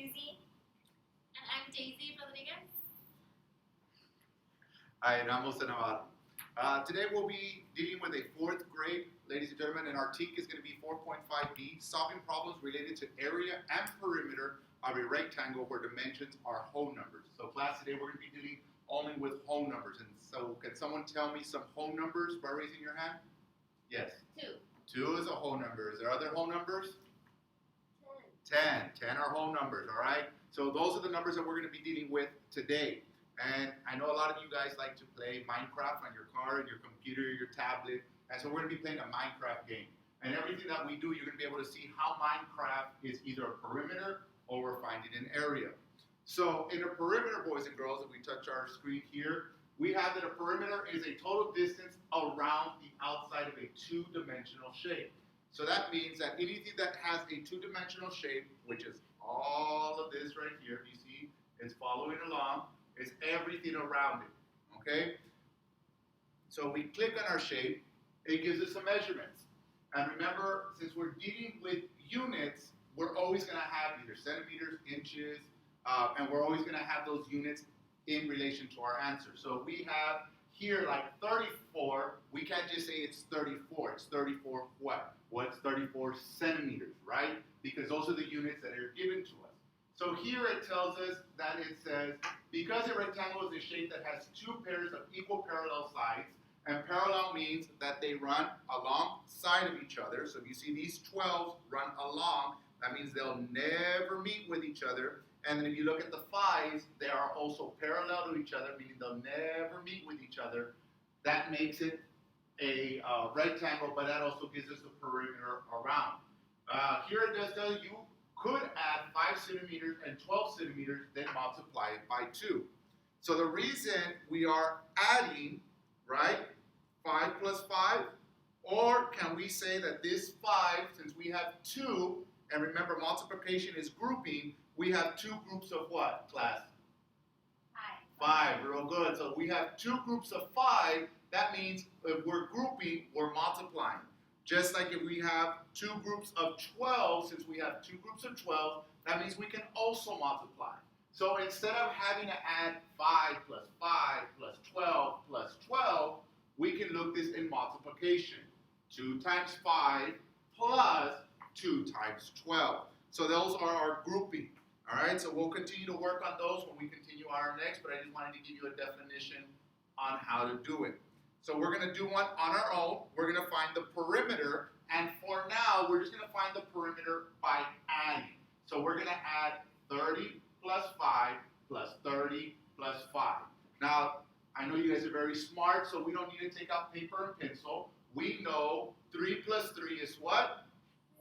Susie. And I'm Daisy Rodriguez. Hi, and I'm Jose Navarro. Today we'll be dealing with a fourth grade, ladies and gentlemen, and our TEK is going to be 4.5B, solving problems related to area and perimeter of a rectangle where dimensions are whole numbers. So class, today we're going to be dealing only with whole numbers. And so can someone tell me some whole numbers by raising your hand? Yes. 2. 2 is a whole number. Is there other whole numbers? 10. 10 are whole numbers, all right? So those are the numbers that we're going to be dealing with today. And I know a lot of you guys like to play Minecraft on your car, your computer, your tablet. And so we're going to be playing a Minecraft game. And everything that we do, you're going to be able to see how Minecraft is either a perimeter or we're finding an area. So in a perimeter, boys and girls, if we touch our screen here, we have that a perimeter is a total distance around the outside of a two-dimensional shape. So that means that anything that has a two-dimensional shape, which is all of this right here, you see, it's following along, is everything around it, okay? So we click on our shape, it gives us some measurements. And remember, since we're dealing with units, we're always gonna have either centimeters, inches, and we're always gonna have those units in relation to our answer. So we have here like 34, we can't just say it's 34, it's 34 what? What's 34 centimeters, right? Because those are the units that are given to us. So here it tells us that it says, because a rectangle is a shape that has two pairs of equal parallel sides, and parallel means that they run alongside of each other. So if you see these 12s run along, that means they'll never meet with each other. And then if you look at the 5s, they are also parallel to each other, meaning they'll never meet with each other. That makes it a rectangle, but that also gives us a perimeter around. Here it does tell you could add 5 centimeters and 12 centimeters, then multiply it by 2. So the reason we are adding, right, 5 plus 5, or can we say that this 5, since we have 2, and remember multiplication is grouping, we have 2 groups of what, class? 5, real good. So we have 2 groups of 5, that means if we're grouping, we're multiplying. Just like if we have 2 groups of 12, since we have 2 groups of 12, that means we can also multiply. So instead of having to add 5 plus 5 plus 12 plus 12, we can look this in multiplication. 2 times 5 plus 2 times 12. So those are our grouping. All right, so we'll continue to work on those when we continue our next, but I just wanted to give you a definition on how to do it. So we're going to do one on our own. We're going to find the perimeter, and for now, we're just going to find the perimeter by adding. So we're going to add 30 plus 5 plus 30 plus 5. Now, I know you guys are very smart, so we don't need to take out paper and pencil. We know 3 plus 3 is what?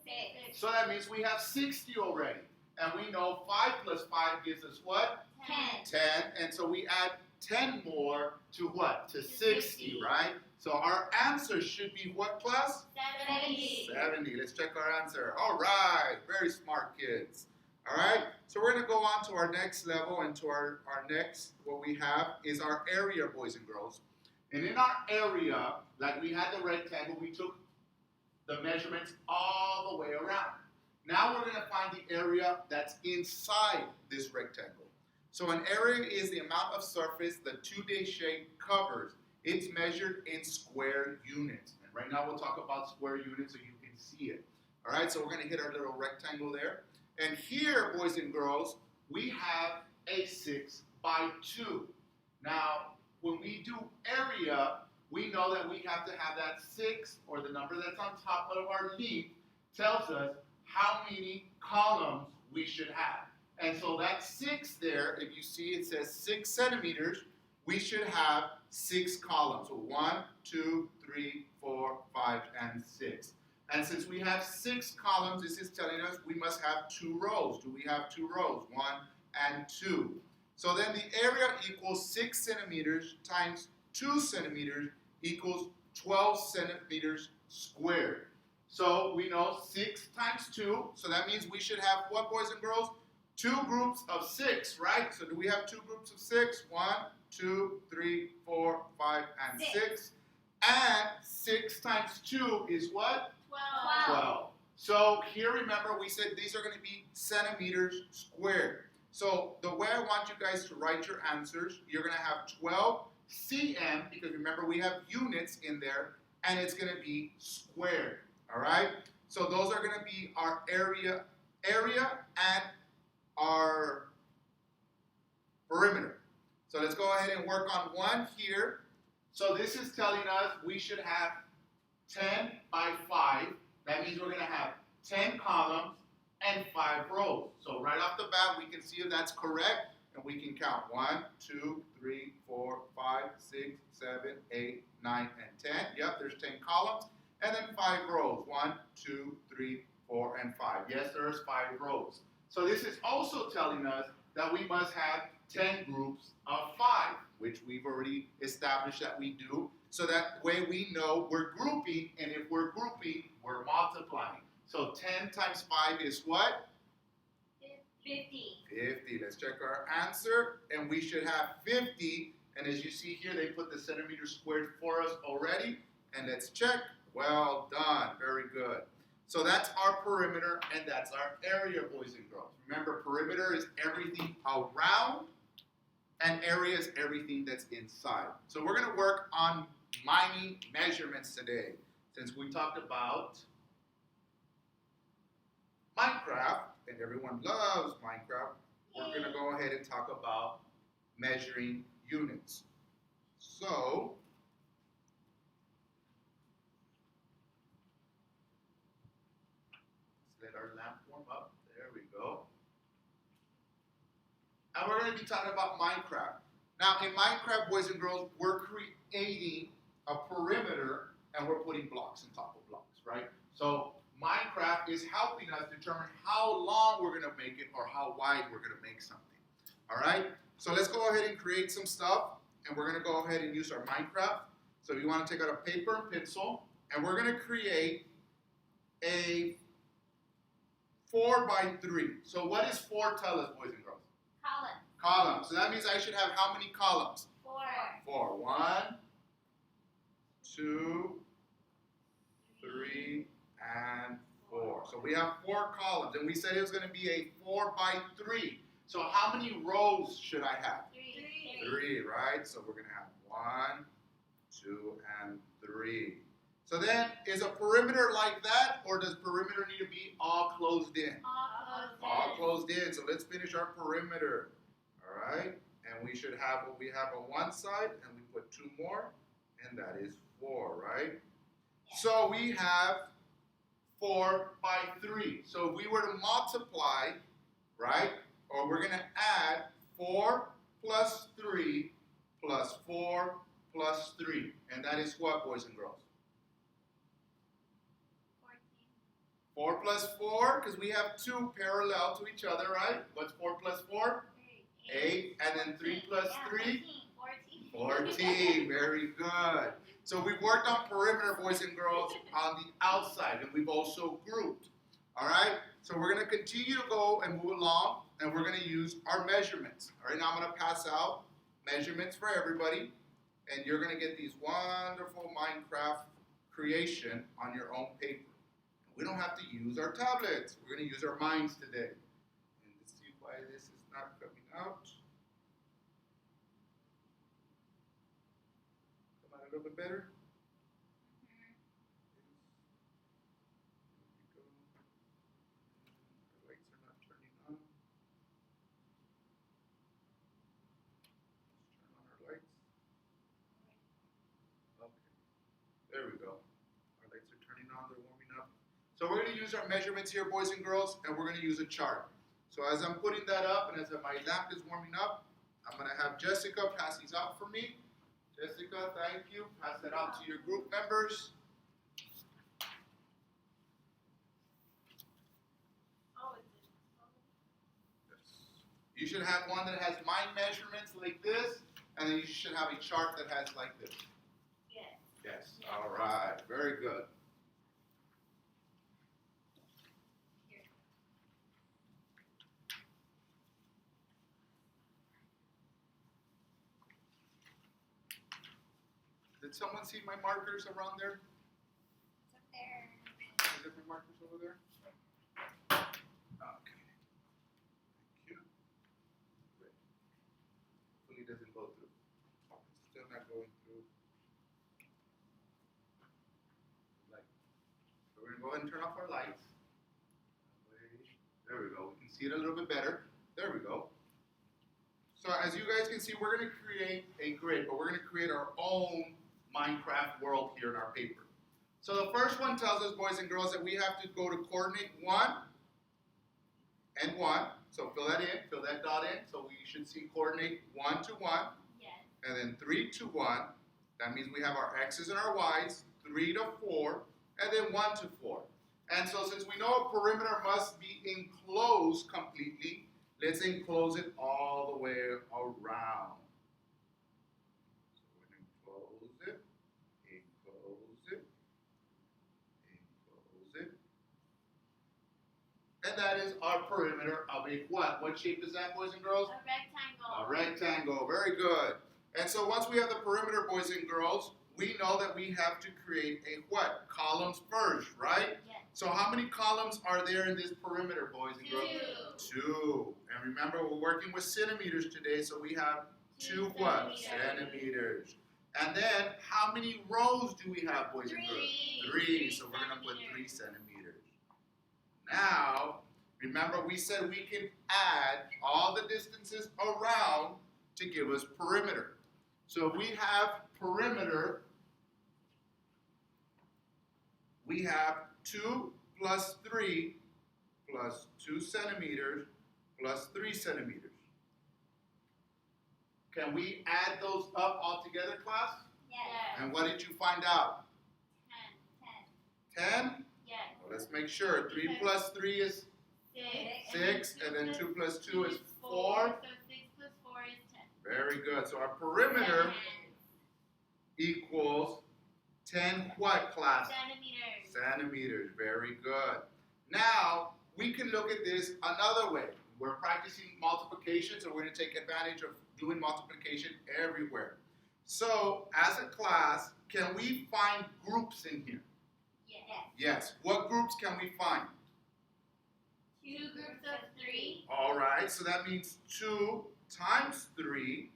6. So that means we have 60 already. And we know 5 plus 5 gives us what? 10. 10. And so we add 10 more to what? To 60, right? So our answer should be what, class? 70. 70. Let's check our answer. All right. Very smart kids. All right. So we're going to go on to our next level, and to our next, what we have is our area, boys and girls. And in our area, like we had the rectangle, we took the measurements all the way around. Now we're going to find the area that's inside this rectangle. So an area is the amount of surface the 2D shape covers. It's measured in square units. And right now we'll talk about square units so you can see it. All right, so we're going to hit our little rectangle there. And here, boys and girls, we have a 6 by 2. Now, when we do area, we know that we have to have that 6, or the number that's on top of our length, tells us how many columns we should have. And so that 6 there, if you see it says 6 centimeters, we should have 6 columns. So 1, 2, 3, 4, 5, and 6. And since we have 6 columns, this is telling us we must have 2 rows. Do we have 2 rows? 1 and 2. So then the area equals 6 centimeters times 2 centimeters equals 12 centimeters squared. So we know 6 times 2, so that means we should have what, boys and girls? 2 groups of 6, right? So do we have 2 groups of 6? 1, 2, 3, 4, 5, and 6. And 6 times 2 is what? 12. 12. So here, remember, we said these are going to be centimeters squared. So the way I want you guys to write your answers, you're going to have 12 cm, because remember we have units in there, and it's going to be squared. All right? So those are going to be our area and our perimeter. So let's go ahead and work on one here. So this is telling us we should have 10 by 5. That means we're going to have 10 columns and 5 rows. So right off the bat, we can see if that's correct, and we can count 1, 2, 3, 4, 5, 6, 7, 8, 9, and 10. Yep, there's 10 columns, and then 5 rows. 1, 2, 3, 4, and 5. Yes, there's 5 rows. So this is also telling us that we must have 10 groups of 5, which we've already established that we do. So that way we know we're grouping, and if we're grouping, we're multiplying. So 10 times 5 is what? 50. 50. Let's check our answer, and we should have 50. And as you see here, they put the centimeters squared for us already. And let's check. Well done. Very good. So that's our perimeter, and that's our area, boys and girls. Remember, perimeter is everything around, and area is everything that's inside. So we're going to work on mining measurements today. Since we talked about Minecraft, and everyone loves Minecraft, we're going to go ahead and talk about measuring units. So, let's let our lamp warm up. There we go. And we're going to be talking about Minecraft. Now, in Minecraft, boys and girls, we're creating a perimeter, and we're putting blocks on top of blocks, right? So Minecraft is helping us determine how long we're going to make it or how wide we're going to make something. All right? So let's go ahead and create some stuff, and we're going to go ahead and use our Minecraft. So if you want to take out a paper and pencil, and we're going to create a 4 by 3. So what does 4 tell us, boys and girls? Column. Column. So that means I should have how many columns? 4. 4. 1, 2, 3, and 4. So we have 4 columns, and we said it was going to be a 4 by 3. So how many rows should I have? 3. 3, right? So we're going to have 1, 2, and 3. So then, is a perimeter like that, or does perimeter need to be all closed in? All closed in. So let's finish our perimeter. All right? And we should have what we have on one side, and we put 2 more, and that is 4, right? So we have 4 by 3. So if we were to multiply, right, or we're going to add 4 plus 3 plus 4 plus 3. And that is what, boys and girls? 14. 4 plus 4, because we have 2 parallel to each other, right? What's 4 plus 4? 8. And then 3 plus 3? 14. 14. Very good. So we've worked on perimeter, boys and girls, on the outside, and we've also grouped. All right? So we're going to continue to go and move along, and we're going to use our measurements. All right, now I'm going to pass out measurements for everybody, and you're going to get these wonderful Minecraft creation on your own paper. We don't have to use our tablets. We're going to use our minds today. And let's see why this is not coming out. Come out a little bit better. The lights are not turning on. Let's turn on our lights. Okay. There we go. Our lights are turning on. They're warming up. So we're going to use our measurements here, boys and girls, and we're going to use a chart. So as I'm putting that up and as my lamp is warming up, I'm going to have Jessica pass these out for me. Jessica, thank you. Pass that out to your group members. You should have one that has my measurements like this, and then you should have a chart that has like this. Yes. Yes. All right. Very good. Did someone see my markers around there? It's up there. A different markers over there? Okay. Thank you. Great. Hopefully it doesn't go through. It's still not going through. Light. So we're gonna go ahead and turn off our lights. There we go. We can see it a little bit better. There we go. So as you guys can see, we're going to create a grid, but we're going to create our own Minecraft world here in our paper. So the first one tells us, boys and girls, that we have to go to coordinate 1 and 1. So fill that in, fill that dot in. So we should see coordinate 1 to 1. Yes. And then 3 to 1. That means we have our x's and our y's, 3 to 4, and then 1 to 4. And so since we know a perimeter must be enclosed completely, let's enclose it all the way around. So we're going to enclose it, enclose it, enclose it. And that is our perimeter of a what? What shape is that, boys and girls? A rectangle. A rectangle, very good. And so once we have the perimeter, boys and girls, we know that we have to create a what? Columns first, right? Yes. So how many columns are there in this perimeter, boys and girls? 2. 2. And remember, we're working with centimeters today, so we have 2 what? Centimeters. And then, how many rows do we have, boys and girls? 3. So we're going to put 3 centimeters. Now, remember, we said we can add all the distances around to give us perimeter. So if we have perimeter, we have 2 plus 3 plus 2 centimeters plus 3 centimeters. Can we add those up all together, class? Yes. And what did you find out? 10. 10? Yes. Well, let's make sure. 3 plus 3 is 6, and then 2 plus 2 is 4. So 6 plus 4 is 10. Very good. So our perimeter equals 10 what, class? Centimeters. Very good. Now, we can look at this another way. We're practicing multiplication, so we're going to take advantage of doing multiplication everywhere. So, as a class, can we find groups in here? Yes. Yes. What groups can we find? 2 groups of 3. All right, so that means 2 times 3.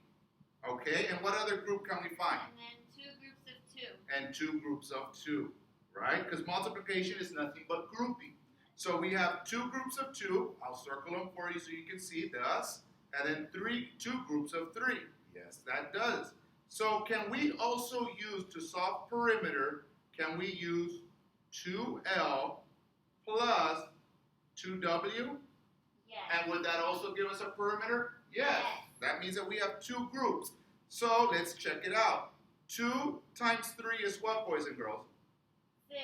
Okay, and what other group can we find? And then 2 groups of 2. And 2 groups of 2, right? Because multiplication is nothing but grouping. So we have 2 groups of 2. I'll circle them for you so you can see this. And then 2 groups of 3. Yes, that does. So can we also use, to solve perimeter, can we use 2L plus 2W? Yes. And would that also give us a perimeter? Yes. That means that we have 2 groups. So let's check it out. 2 times 3 is what, boys and girls? 6.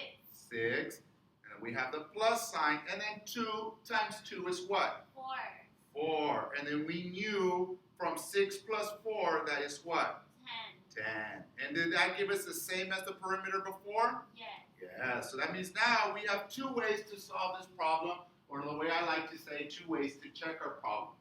6. And then we have the plus sign. And then 2 times 2 is what? 4. 4. And then we knew from 6 plus 4, that is what? 10. 10. And did that give us the same as the perimeter before? Yes. Yeah. So that means now we have 2 ways to solve this problem, or the way I like to say, 2 ways to check our problem.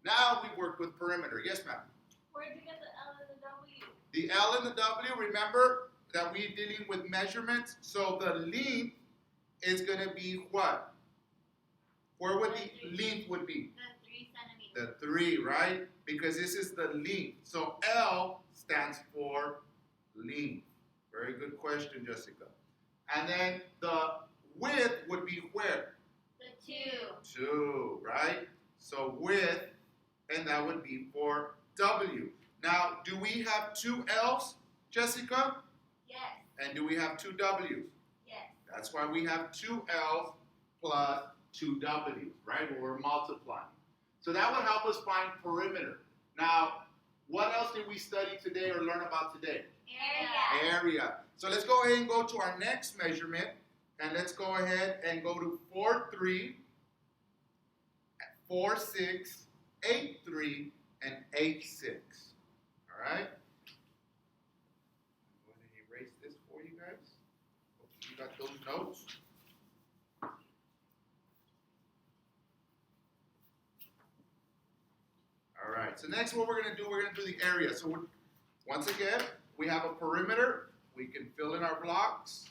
Now we work with perimeter. Yes, ma'am? Where did you get the L and the W? The L and the W, remember that we're dealing with measurements. So the length is going to be what? Where would the length would be? The 3 centimeters. The 3, right? Because this is the length. So L stands for length. Very good question, Jessica. And then the width would be where? The 2. 2, right? So width, and that would be for W. Now, do we have 2 L's, Jessica? Yes. And do we have 2 W's? Yes. That's why we have 2 L's plus 2 W's, right? When we're multiplying. So that would help us find perimeter. Now, what else did we study today or learn about today? Area. Area. So let's go ahead and go to our next measurement. And let's go ahead and go to 4, 3, 4, 6, 8, 3, and 8, 6. All right? I'm going to erase this for you guys. Hope you got those notes. All right, so next what we're going to do, we're going to do the area. So once again, we have a perimeter. We can fill in our blocks.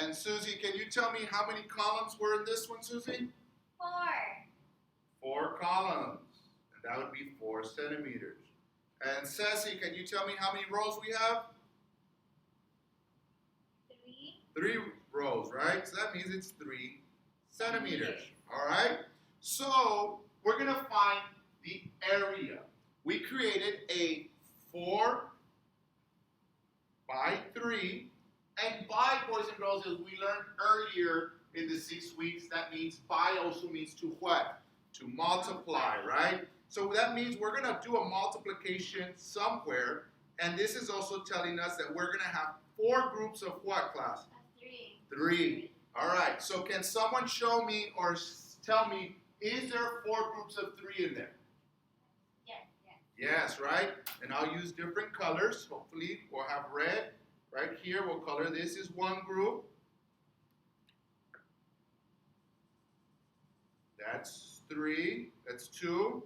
And Susie, can you tell me how many columns were in this one, Susie? 4. 4 columns. And that would be 4 centimeters. And Sassy, can you tell me how many rows we have? 3. 3 rows, right? So that means it's 3 centimeters. All right? So we're going to find the area. We created a 4 by 3. And by, boys and girls, as we learned earlier in the 6 weeks, that means by also means to what? To multiply, right? So that means we're going to do a multiplication somewhere. And this is also telling us that we're going to have 4 groups of what, class? 3. 3. All right. So can someone show me or tell me, is there 4 groups of 3 in there? Yes. Yes, right? And I'll use different colors. Hopefully we'll have red. Right here, we'll color this is 1 group. That's 3. That's 2.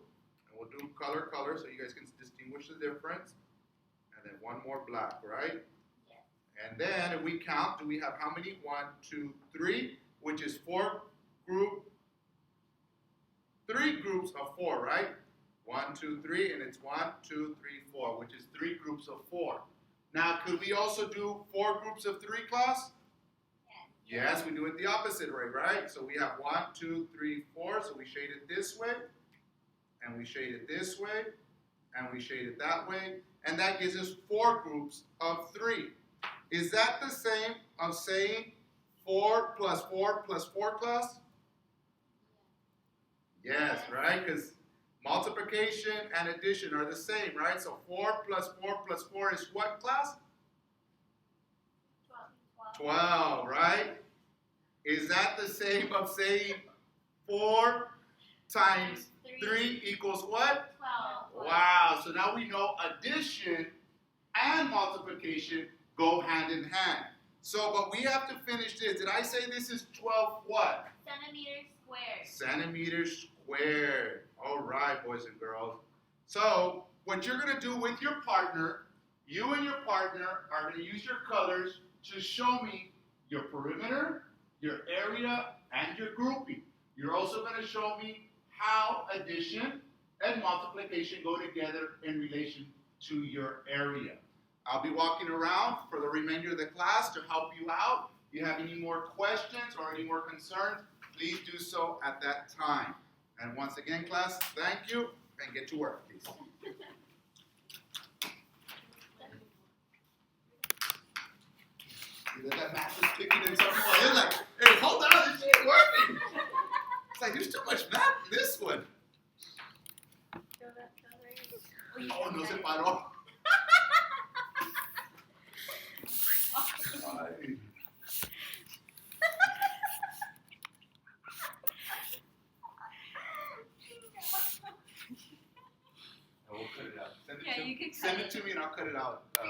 And we'll do color so you guys can distinguish the difference. And then 1 more black, right? Yes. And then if we count, do we have how many? 1, 2, 3, which is 3 groups of 4, right? 1, 2, 3, and it's 1, 2, 3, 4, which is 3 groups of 4. Now, could we also do 4 groups of 3, class? Yes, we do it the opposite way, right? So we have 1, 2, 3, 4. So we shade it this way, and we shade it this way, and we shade it that way. And that gives us 4 groups of 3. Is that the same of saying 4 plus 4 plus 4, class? Yes, right? Because multiplication and addition are the same, right? So 4 plus 4 plus 4 is what, class? 12, right? Is that the same of saying 4 times 3 equals what? 12. Wow, so now we know addition and multiplication go hand in hand. So, but we have to finish this. Did I say this is 12 what? Centimeters squared. Centimeters squared. All right, boys and girls. So, what you're going to do with your partner, you and your partner are going to use your colors to show me your perimeter, your area, and your grouping. You're also going to show me how addition and multiplication go together in relation to your area. I'll be walking around for the remainder of the class to help you out. If you have any more questions or any more concerns, please do so at that time. And once again, class, thank you, and get to work, please. That math is kicking in some point. It's like, hey, hold on, this ain't working. It's like, there's too much math in this one. Oh, no se paró. Ay. I will cut it out. Yeah, you could cut Send it. it to me and I'll cut it out.